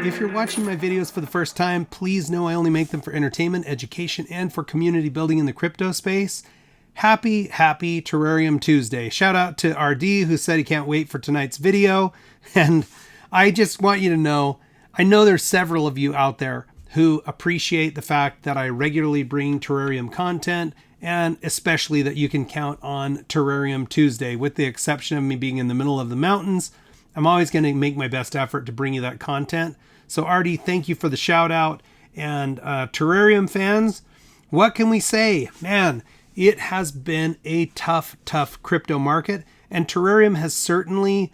If you're watching my videos for the first time, please know I only make them for entertainment, education, and for community building in the crypto space. Happy Terareum Tuesday. Shout out to RD who said he can't wait for tonight's video. And I just want you to know, I know there's several of you out there who appreciate the fact that I regularly bring terrarium content, and especially that you can count on Terareum Tuesday. With the exception of me being in the middle of the mountains, I'm always going to make my best effort to bring you that content. So Artie, thank you for the shout out. And terrarium fans, what can we say? Man, it has been a tough crypto market, and Terareum has certainly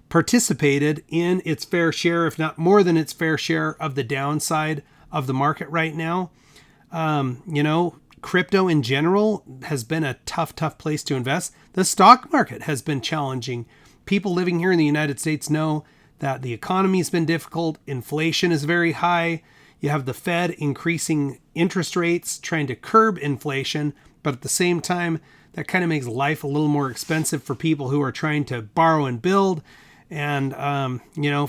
participated in its fair share, if not more than its fair share, of the downside of the market right now. Crypto in general has been a tough place to invest. The stock market has been challenging. People living here in the United States know that the economy has been difficult. Inflation is very high. You have the Fed increasing interest rates, trying to curb inflation, but at the same time, that kind of makes life a little more expensive for people who are trying to borrow and build. And,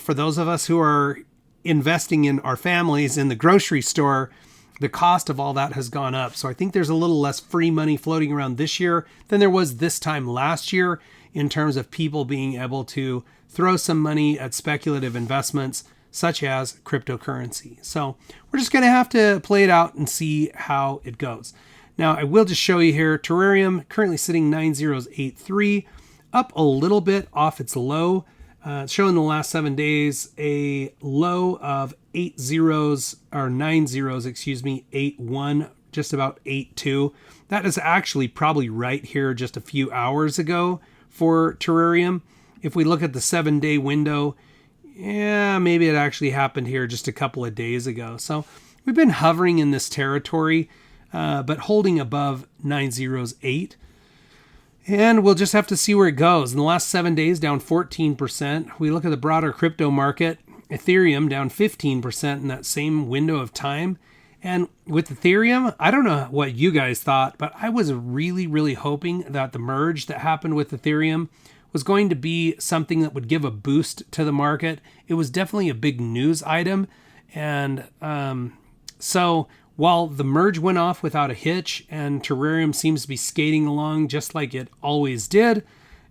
for those of us who are investing in our families in the grocery store, the cost of all that has gone up. So I think there's a little less free money floating around this year than there was this time last year in terms of people being able to throw some money at speculative investments such as cryptocurrency. So we're just going to have to play it out and see how it goes. Now, I will just show you here, Terareum currently sitting 9083, up a little bit off its low. It's showing the last 7 days a low of 81, just about 82. That is actually probably right here just a few hours ago for Terareum. If we look at the 7-day window, maybe it actually happened here just a couple of days ago. So we've been hovering in this territory, but holding above 908. And we'll just have to see where it goes. In the last 7 days, down 14%. We look at the broader crypto market, Ethereum down 15% in that same window of time. And with Ethereum, I don't know what you guys thought, but I was really hoping that the merge that happened with Ethereum was going to be something that would give a boost to the market. It was definitely a big news item. And so while the merge went off without a hitch and Terareum seems to be skating along just like it always did,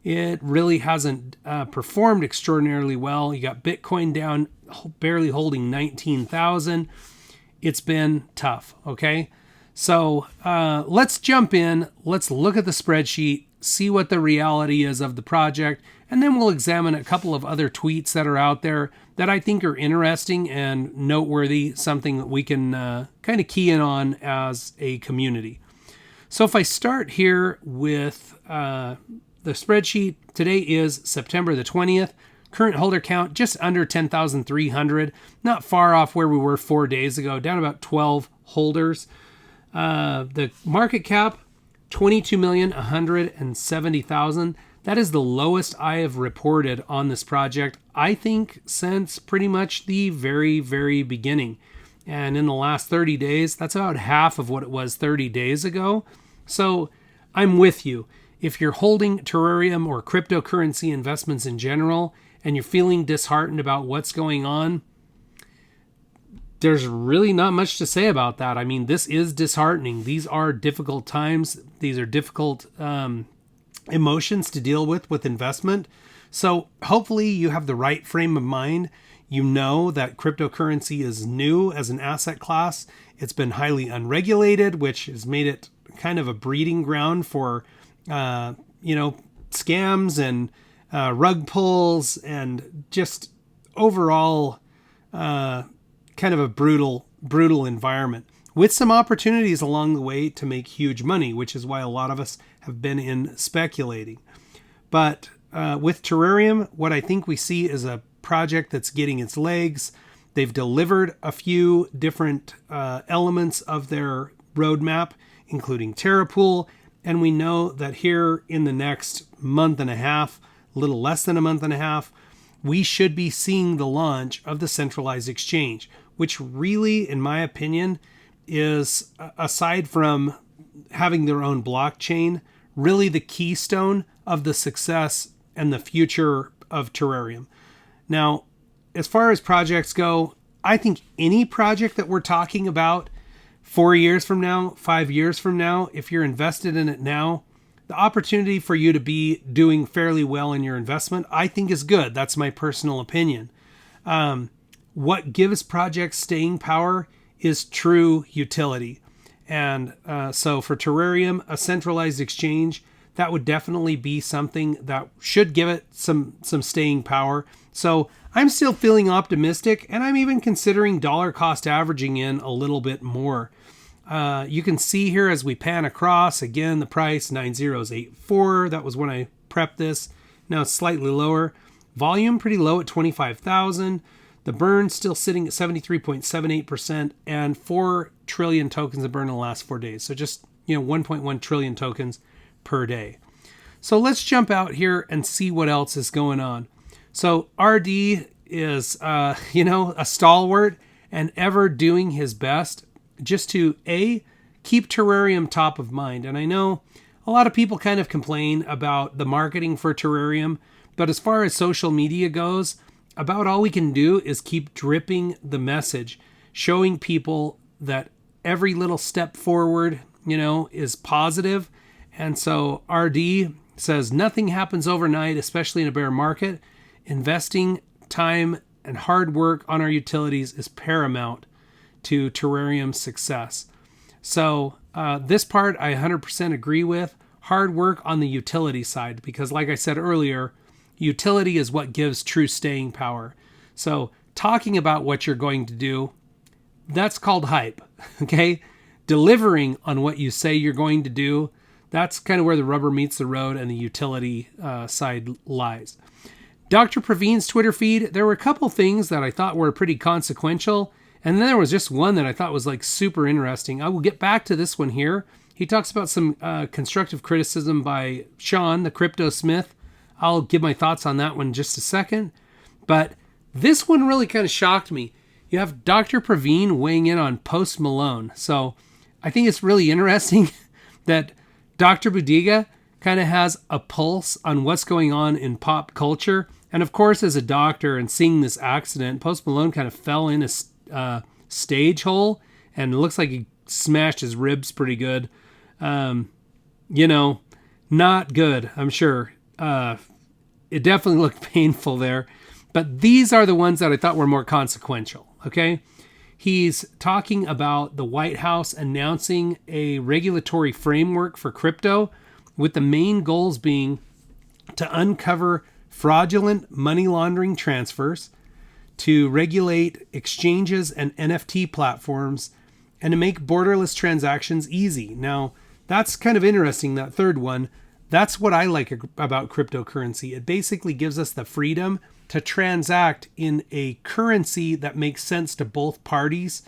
it really hasn't performed extraordinarily well. You got Bitcoin down, barely holding 19,000. It's been tough, okay? So let's jump in. Let's look at the spreadsheet, see what the reality is of the project, and then we'll examine a couple of other tweets that are out there that I think are interesting and noteworthy, something that we can kind of key in on as a community. So if I start here with the spreadsheet, today is September the 20th. Current holder count just under 10,300, not far off where we were 4 days ago, down about 12 holders. The market cap, 22,170,000. That is the lowest I have reported on this project, I think, since pretty much the very beginning. And in the last 30 days, that's about half of what it was 30 days ago. So I'm with you. If you're holding Terareum or cryptocurrency investments in general, and you're feeling disheartened about what's going on, there's really not much to say about that. I mean, this is disheartening. These are difficult times. These are difficult emotions to deal with investment. So hopefully you have the right frame of mind. You know that cryptocurrency is new as an asset class. It's been highly unregulated, which has made it kind of a breeding ground for, scams and rug pulls and just overall kind of a brutal environment with some opportunities along the way to make huge money, which is why a lot of us have been in speculating. But with Terareum, what I think we see is a project that's getting its legs. They've delivered a few different elements of their roadmap, including Terapool. And we know that here in the next month and a half, a little less than a month and a half, we should be seeing the launch of the centralized exchange, which really, in my opinion, is, aside from having their own blockchain, really the keystone of the success and the future of Terareum. Now, as far as projects go, I think any project that we're talking about 4 years from now, 5 years from now, if you're invested in it now, the opportunity for you to be doing fairly well in your investment, I think is good. That's my personal opinion. What gives projects staying power is true utility. And so for Terareum, a centralized exchange, that would definitely be something that should give it some staying power. So I'm still feeling optimistic, and I'm even considering dollar cost averaging in a little bit more. You can see here as we pan across, again, the price 9084. That was when I prepped this. Now it's slightly lower. Volume pretty low at 25,000. The burn still sitting at 73.78%, and 4 trillion tokens have burned in the last 4 days. So just 1.1 trillion tokens per day. So let's jump out here and see what else is going on. So RD is a stalwart and ever doing his best just to keep Terareum top of mind. And I know a lot of people kind of complain about the marketing for Terareum, but as far as social media goes, about all we can do is keep dripping the message, showing people that every little step forward, is positive. And so RD says nothing happens overnight, especially in a bear market. Investing time and hard work on our utilities is paramount to Terareum's success. So this part I 100% agree with. Hard work on the utility side, because like I said earlier, utility is what gives true staying power. So talking about what you're going to do, that's called hype, okay? Delivering on what you say you're going to do, that's kind of where the rubber meets the road and the utility side lies. Dr. Praveen's Twitter feed, there were a couple things that I thought were pretty consequential, and then there was just one that I thought was like super interesting. I will get back to this one here. He talks about some constructive criticism by Sean, the crypto smith. I'll give my thoughts on that one in just a second. But this one really kind of shocked me. You have Dr. Praveen weighing in on Post Malone. So I think it's really interesting that Dr. Budiga kind of has a pulse on what's going on in pop culture. And of course, as a doctor and seeing this accident, Post Malone kind of fell in a stage hole, and it looks like he smashed his ribs pretty good. Not good, I'm sure. It definitely looked painful there. But these are the ones that I thought were more consequential, okay? He's talking about the White House announcing a regulatory framework for crypto, with the main goals being to uncover fraudulent money laundering transfers, to regulate exchanges and NFT platforms, and to make borderless transactions easy. Now, that's kind of interesting, that third one. That's what I like about cryptocurrency. It basically gives us the freedom to transact in a currency that makes sense to both parties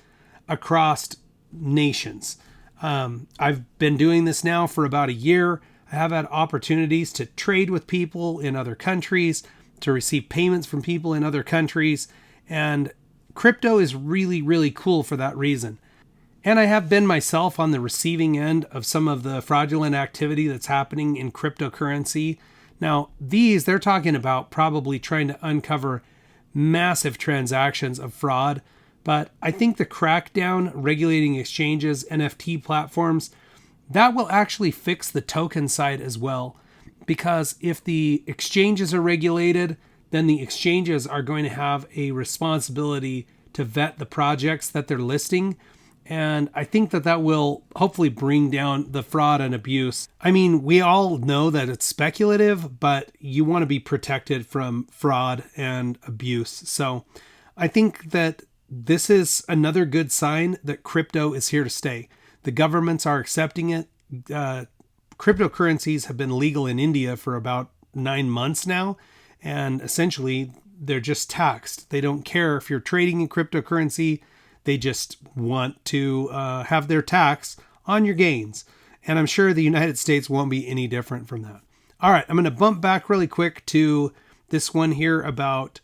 across nations. I've been doing this now for about a year. I have had opportunities to trade with people in other countries, to receive payments from people in other countries, and crypto is really, really cool for that reason. And I have been myself on the receiving end of some of the fraudulent activity that's happening in cryptocurrency. Now, they're talking about probably trying to uncover massive transactions of fraud, but I think the crackdown regulating exchanges, NFT platforms, that will actually fix the token side as well. Because if the exchanges are regulated, then the exchanges are going to have a responsibility to vet the projects that they're listing. And I think that will hopefully bring down the fraud and abuse. I mean, we all know that it's speculative, but you want to be protected from fraud and abuse. So I think that this is another good sign that crypto is here to stay. The governments are accepting it. Cryptocurrencies have been legal in India for about 9 months now, and essentially they're just taxed. They don't care if you're trading in cryptocurrency. They just want to have their tax on your gains. And I'm sure the United States won't be any different from that. All right, I'm going to bump back really quick to this one here about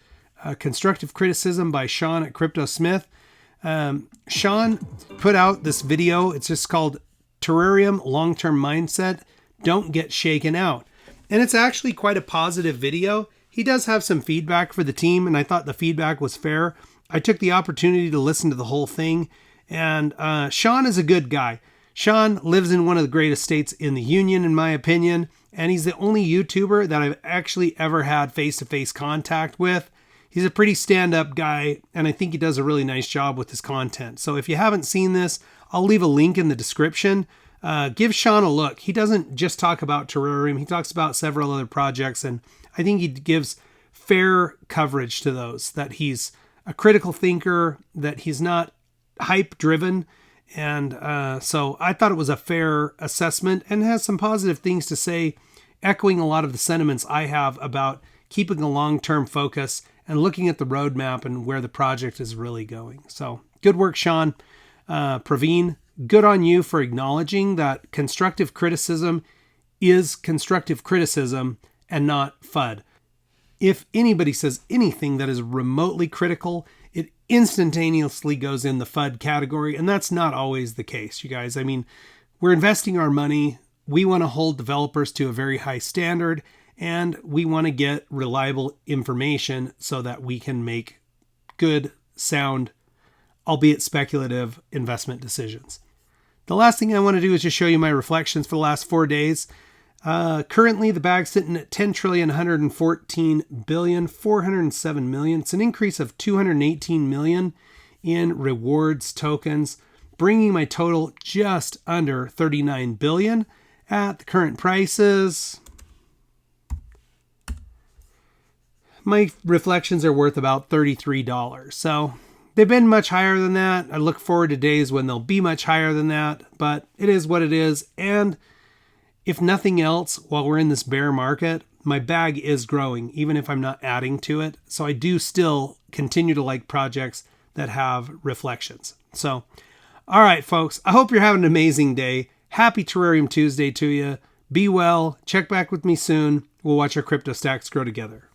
constructive criticism by Sean at Crypto Smith. Sean put out this video. It's just called Terareum Long-Term Mindset, Don't Get Shaken Out. And it's actually quite a positive video. He does have some feedback for the team, and I thought the feedback was fair. I took the opportunity to listen to the whole thing, and Sean is a good guy. Sean lives in one of the greatest states in the union, in my opinion, and he's the only YouTuber that I've actually ever had face-to-face contact with. He's a pretty stand-up guy, and I think he does a really nice job with his content. So if you haven't seen this, I'll leave a link in the description. Give Sean a look. He doesn't just talk about Terareum. He talks about several other projects, and I think he gives fair coverage to those, that he's a critical thinker, that he's not hype-driven. And so I thought it was a fair assessment and has some positive things to say, echoing a lot of the sentiments I have about keeping a long-term focus and looking at the roadmap and where the project is really going. So good work, Sean. Praveen, good on you for acknowledging that constructive criticism is constructive criticism and not FUD. If anybody says anything that is remotely critical, it instantaneously goes in the FUD category, and that's not always the case, you guys. I mean, we're investing our money. We want to hold developers to a very high standard, and we want to get reliable information so that we can make good, sound, albeit speculative, investment decisions. The last thing I want to do is just show you my reflections for the last 4 days. Currently, the bag's sitting at 10,114,407,000,000. It's an increase of 218 million in rewards tokens, bringing my total just under 39 billion at the current prices. My reflections are worth about $33. So they've been much higher than that. I look forward to days when they'll be much higher than that, but it is what it is. And if nothing else, while we're in this bear market, my bag is growing, even if I'm not adding to it. So I do still continue to like projects that have reflections. So, all right, folks, I hope you're having an amazing day. Happy Terareum Tuesday to you. Be well. Check back with me soon. We'll watch our crypto stacks grow together.